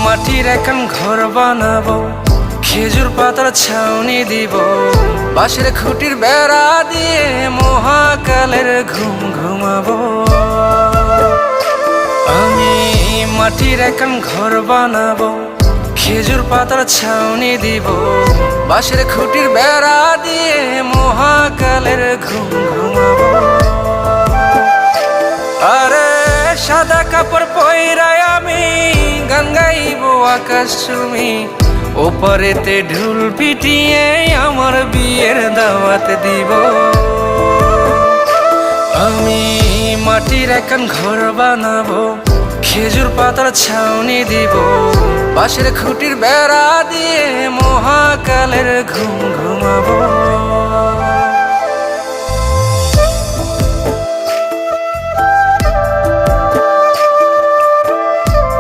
মাটির এখন ঘর বানাবো, খেজুর পাতার ছাউনি দিব, বাঁশের খুঁটির বেড়া দিয়ে মহাকালের ঘুম ঘুমাবো। আমি মাটির এখন ঘর বানাবো, খেজুর পাতার ছাউনি দিব, বাঁশের খুঁটির বেড়া দিয়ে মহাকালের ঘুম ঘুমাবো। আরে সাদা কাপড় পইরাই আমি গান গাইবো আকাশ চুমি, ওপারেতে ঢোল পিটিয়ে আমার বিয়ের দাওয়াত দিব। আমি মাটির এখন ঘর বানাবো, খেজুর পাতার ছাউনি দিব, বাঁশের খুঁটির বেড়া দিয়ে মহাকালের ঘুম ঘুমাবো।